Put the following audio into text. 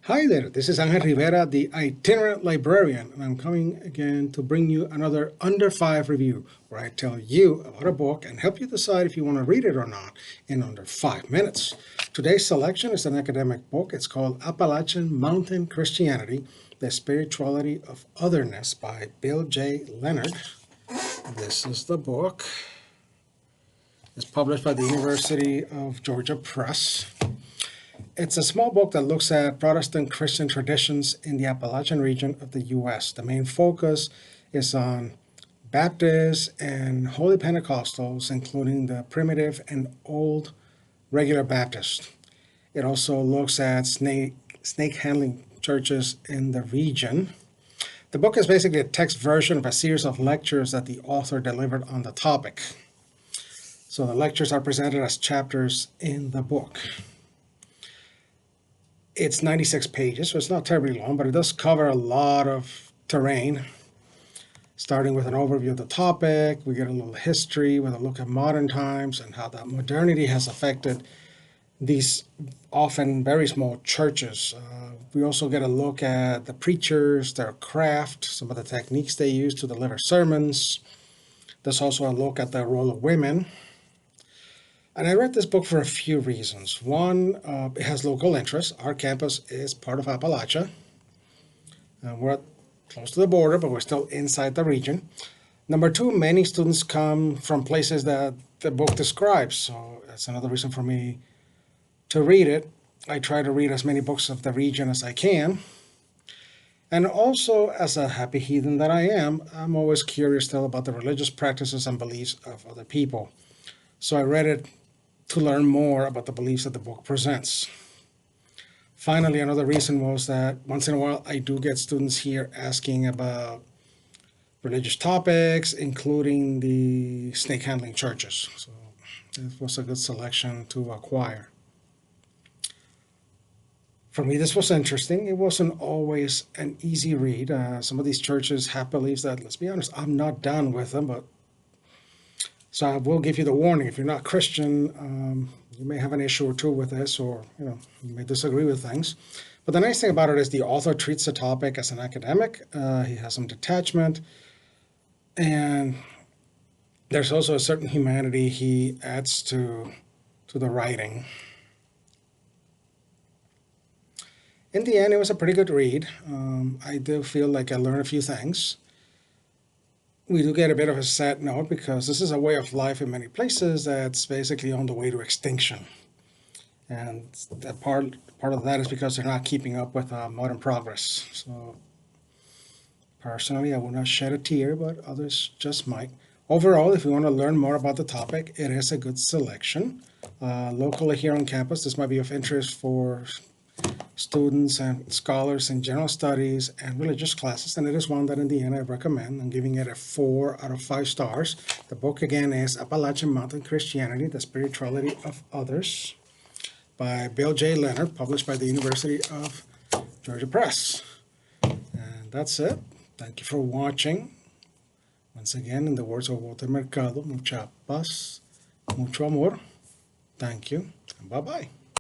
Hi there, this is Angel Rivera, the Itinerant Librarian, and I'm coming again to bring you another Under 5 review, where I tell you about a book and help you decide if you want to read it or not in under 5 minutes. Today's selection is an academic book. It's called Appalachian Mountain Christianity, The Spirituality of Otherness by Bill J. Leonard. This is the book. It's published by the University of Georgia Press. It's a small book that looks at Protestant Christian traditions in the Appalachian region of the U.S. The main focus is on Baptists and Holy Pentecostals, including the primitive and old regular Baptist. It also looks at snake handling churches in the region. The book is basically a text version of a series of lectures that the author delivered on the topic. So the lectures are presented as chapters in the book. It's 96 pages, so it's not terribly long, but it does cover a lot of terrain. Starting with an overview of the topic, we get a little history with a look at modern times and how that modernity has affected these often very small churches. We also get a look at the preachers, their craft, some of the techniques they use to deliver sermons. There's also a look at the role of women. And I read this book for a few reasons. One, it has local interest. Our campus is part of Appalachia. We're close to the border, but we're still inside the region. Number two, many students come from places that the book describes, so that's another reason for me to read it. I try to read as many books of the region as I can. And also, as a happy heathen that I am, I'm always curious still about the religious practices and beliefs of other people. So I read it to learn more about the beliefs that the book presents. Finally, another reason was that once in a while I do get students here asking about religious topics, including the snake handling churches. So it was a good selection to acquire. For me, this was interesting. It wasn't always an easy read. Some of these churches have beliefs that, let's be honest, I'm not done with them, but so I will give you the warning. If you're not Christian, you may have an issue or two with this, or you may disagree with things. But the nice thing about it is the author treats the topic as an academic. He has some detachment, and there's also a certain humanity he adds to the writing. In the end, it was a pretty good read. I do feel like I learned a few things. We do get a bit of a sad note because this is a way of life in many places that's basically on the way to extinction. And that part of that is because they're not keeping up with modern progress. So personally, I will not shed a tear, but others just might. Overall, if you want to learn more about the topic, it is a good selection. Locally here on campus, this might be of interest for students and scholars in general studies and religious classes, and it is one that in the end I recommend. I'm giving it a 4 out of 5 stars. The book again is Appalachian Mountain Christianity, The Spirituality of Others by Bill J. Leonard, published by the University of Georgia Press. And that's it. Thank you for watching. Once again, in the words of Walter Mercado, mucha paz, mucho amor. Thank you, and bye-bye.